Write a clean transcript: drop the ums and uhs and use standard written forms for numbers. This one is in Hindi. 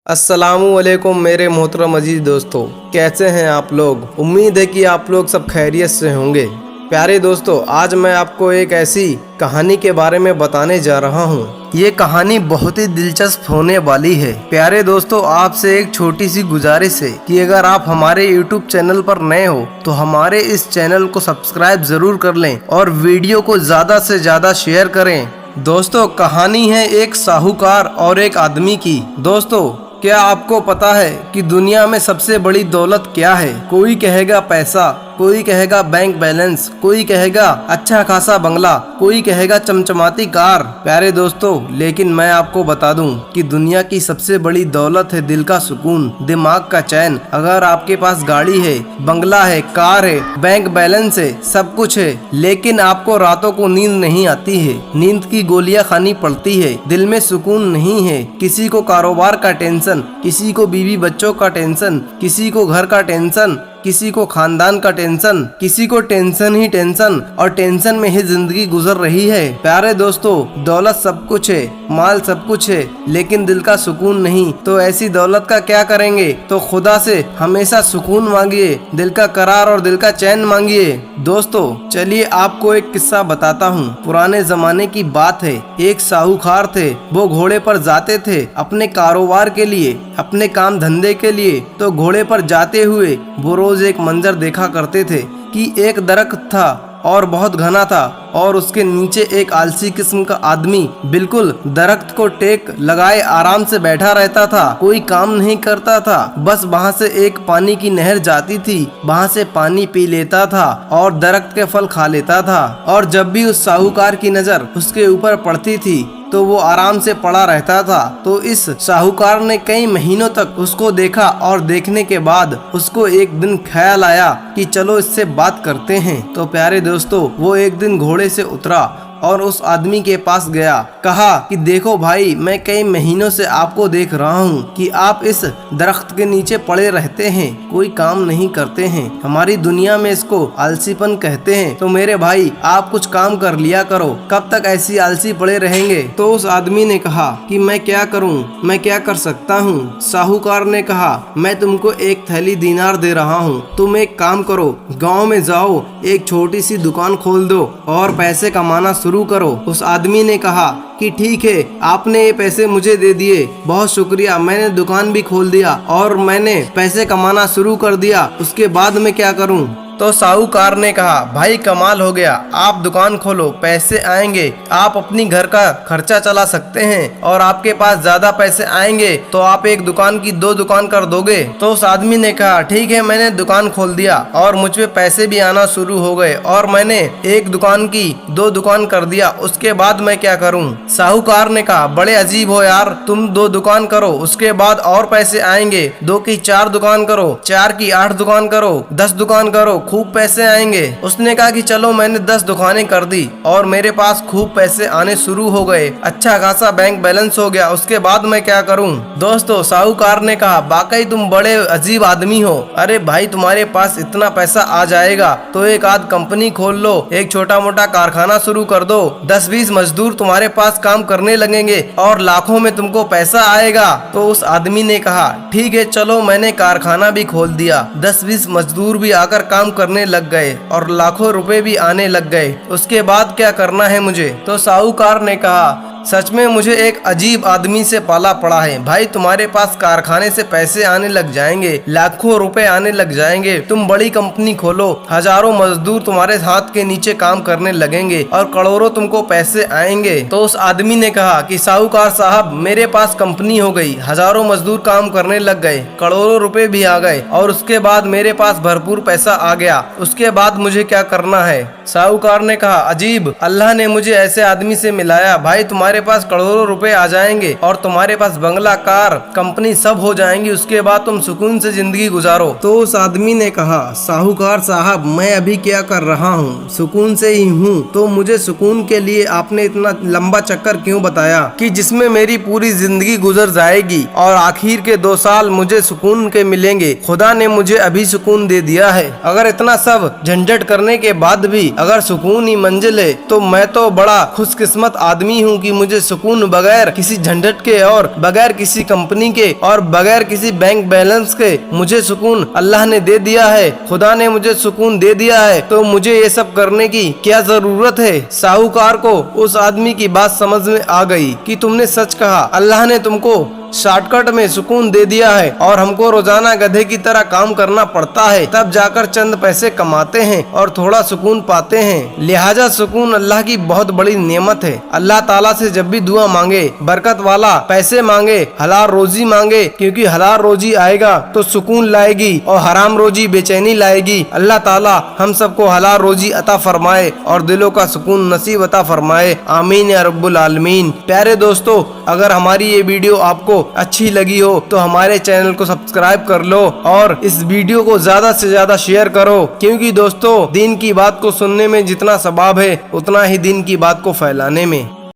अस्सलामुअलैकुम मेरे मोहतरम अजीज दोस्तों, कैसे हैं आप लोग। उम्मीद है कि आप लोग सब खैरियत से होंगे। प्यारे दोस्तों, आज मैं आपको एक ऐसी कहानी के बारे में बताने जा रहा हूँ। ये कहानी बहुत ही दिलचस्प होने वाली है। प्यारे दोस्तों, आपसे एक छोटी सी गुजारिश है कि अगर आप हमारे YouTube चैनल पर नए हो तो हमारे इस चैनल को सब्सक्राइब जरूर कर लें और वीडियो को ज़्यादा से ज़्यादा शेयर करें। दोस्तों, कहानी है एक साहूकार और एक आदमी की। दोस्तों, क्या आपको पता है कि दुनिया में सबसे बड़ी दौलत क्या है? कोई कहेगा पैसा, कोई कहेगा बैंक बैलेंस, कोई कहेगा अच्छा खासा बंगला, कोई कहेगा चमचमाती कार। प्यारे दोस्तों, लेकिन मैं आपको बता दूं कि दुनिया की सबसे बड़ी दौलत है दिल का सुकून, दिमाग का चैन। अगर आपके पास गाड़ी है, बंगला है, कार है, बैंक बैलेंस है, सब कुछ है, लेकिन आपको रातों को नींद नहीं आती है, नींद की गोलियां खानी पड़ती है, दिल में सुकून नहीं है, किसी को कारोबार का टेंशन, किसी को बीवी बच्चों का टेंशन, किसी को घर का टेंशन, किसी को खानदान का टेंशन, किसी को टेंशन ही टेंशन, और टेंशन में ही जिंदगी गुजर रही है। प्यारे दोस्तों, दौलत सब कुछ है, माल सब कुछ है, लेकिन दिल का सुकून नहीं। तो ऐसी दौलत का क्या करेंगे? तो खुदा से हमेशा सुकून मांगिए, दिल का करार और दिल का चैन मांगिए। दोस्तों, चलिए आपको एक किस्सा बताता हूँ। पुराने जमाने की बात है। एक साहूकार थे। वो घोड़े पर जाते थे अपने कारोबार के लिए, अपने काम धंधे के लिए। तो घोड़े पर जाते हुए वो रोज एक मंजर देखा करते थे कि एक दरख्त था और बहुत घना था, और उसके नीचे एक आलसी किस्म का आदमी बिल्कुल दरख्त को टेक लगाए आराम से बैठा रहता था। कोई काम नहीं करता था, बस वहाँ से एक पानी की नहर जाती थी, वहाँ से पानी पी लेता था और दरख्त के फल खा लेता था। और जब भी उस साहूकार की नजर उसके ऊपर पड़ती थी तो वो आराम से पड़ा रहता था। तो इस साहूकार ने कई महीनों तक उसको देखा, और देखने के बाद उसको एक दिन ख्याल आया कि चलो इससे बात करते हैं। तो प्यारे दोस्तों, वो एक दिन घोड़े से उतरा और उस आदमी के पास गया। कहा कि देखो भाई, मैं कई महीनों से आपको देख रहा हूँ कि आप इस दरख्त के नीचे पड़े रहते हैं, कोई काम नहीं करते हैं। हमारी दुनिया में इसको आलसीपन कहते हैं। तो मेरे भाई, आप कुछ काम कर लिया करो, कब तक ऐसी आलसी पड़े रहेंगे? तो उस आदमी ने कहा कि मैं क्या करूँ, मैं क्या कर सकता हूँ? साहूकार ने कहा, मैं तुमको एक थैली दीनार दे रहा हूँ, तुम एक काम करो, गाँव में जाओ, एक छोटी सी दुकान खोल दो और पैसे कमाना शुरू करो। उस आदमी ने कहा कि ठीक है, आपने ये पैसे मुझे दे दिए, बहुत शुक्रिया। मैंने दुकान भी खोल दिया और मैंने पैसे कमाना शुरू कर दिया, उसके बाद मैं क्या करूं? तो साहूकार ने कहा, भाई कमाल हो गया, आप दुकान खोलो, पैसे आएंगे, आप अपनी घर का खर्चा चला सकते हैं, और आपके पास ज्यादा पैसे आएंगे तो आप एक दुकान की 2 दुकान कर दोगे। तो उस आदमी ने कहा, ठीक है, मैंने दुकान खोल दिया और मुझ पे पैसे भी आना शुरू हो गए, और मैंने एक दुकान की 2 दुकान कर दिया, उसके बाद मैं क्या करूं? साहूकार ने कहा, बड़े अजीब हो यार, तुम 2 दुकान करो, उसके बाद और पैसे आएंगे, 2 की 4 दुकान करो, 4 की 8 दुकान करो, 10 दुकान करो, खूब पैसे आएंगे। उसने कहा कि चलो, मैंने 10 दुकानें कर दी और मेरे पास खूब पैसे आने शुरू हो गए, अच्छा खासा बैंक बैलेंस हो गया, उसके बाद मैं क्या करूं? दोस्तों, साहूकार ने कहा, वाकई तुम बड़े अजीब आदमी हो। अरे भाई, तुम्हारे पास इतना पैसा आ जाएगा तो एक आध कंपनी खोल लो, एक छोटा मोटा कारखाना शुरू कर दो, 10-20 मजदूर तुम्हारे पास काम करने लगेंगे और लाखों में तुमको पैसा आएगा। तो उस आदमी ने कहा, ठीक है, चलो, मैंने कारखाना भी खोल दिया, 10-20 मजदूर भी आकर काम करने लग गए और लाखों रुपए भी आने लग गए, उसके बाद क्या करना है मुझे? तो साहूकार ने कहा, सच में मुझे एक अजीब आदमी से पाला पड़ा है भाई। तुम्हारे पास कारखाने से पैसे आने लग जाएंगे, लाखों रुपए आने लग जाएंगे, तुम बड़ी कंपनी खोलो, हजारों मजदूर तुम्हारे हाथ के नीचे काम करने लगेंगे और करोड़ों तुमको पैसे आएंगे। तो उस आदमी ने कहा कि साहूकार साहब, मेरे पास कंपनी हो गई, हजारों मजदूर काम करने लग गए, करोड़ों रुपए भी आ गए, और उसके बाद मेरे पास भरपूर पैसा आ गया, उसके बाद मुझे क्या करना है? साहूकार ने कहा, अजीब, अल्लाह ने मुझे ऐसे आदमी से मिलाया भाई, तुम्हारे पास करोड़ों रुपए आ जाएंगे और तुम्हारे पास बंगला, कार, कंपनी सब हो जाएंगी, उसके बाद तुम सुकून से जिंदगी गुजारो। तो उस आदमी ने कहा, साहूकार साहब, मैं अभी क्या कर रहा हूँ, सुकून से ही हूँ, तो मुझे सुकून के लिए आपने इतना लंबा चक्कर क्यों बताया कि जिसमें मेरी पूरी जिंदगी गुजर जाएगी और आखिर के 2 साल मुझे सुकून के मिलेंगे? खुदा ने मुझे अभी सुकून दे दिया है। अगर इतना सब झंझट करने के बाद भी अगर सुकून ही मंजिल है तो मैं तो बड़ा खुशकिस्मत आदमी हूँ कि मुझे सुकून बगैर किसी झंझट के और बगैर किसी कंपनी के और बगैर किसी बैंक बैलेंस के मुझे सुकून अल्लाह ने दे दिया है, खुदा ने मुझे सुकून दे दिया है, तो मुझे ये सब करने की क्या जरूरत है। साहूकार को उस आदमी की बात समझ में आ गई कि तुमने सच कहा, अल्लाह ने तुमको शॉर्टकट में सुकून दे दिया है और हमको रोजाना गधे की तरह काम करना पड़ता है, तब जाकर चंद पैसे कमाते हैं और थोड़ा सुकून पाते हैं। लिहाजा सुकून अल्लाह की बहुत बड़ी नेमत है। अल्लाह ताला से जब भी दुआ मांगे, बरकत वाला पैसे मांगे, हलाल रोजी मांगे, क्योंकि हलाल रोजी आएगा तो सुकून लाएगी और हराम रोजी बेचैनी लाएगी। अल्लाह ताला हम सबको हलाल रोजी अता फरमाए और दिलों का सुकून नसीब अता फरमाए। आमीन या रब्बुल आलमीन। प्यारे दोस्तों, अगर हमारी ये वीडियो आपको अच्छी लगी हो तो हमारे चैनल को सब्सक्राइब कर लो और इस वीडियो को ज्यादा से ज्यादा शेयर करो, क्योंकि दोस्तों दीन की बात को सुनने में जितना सवाब है उतना ही दीन की बात को फैलाने में।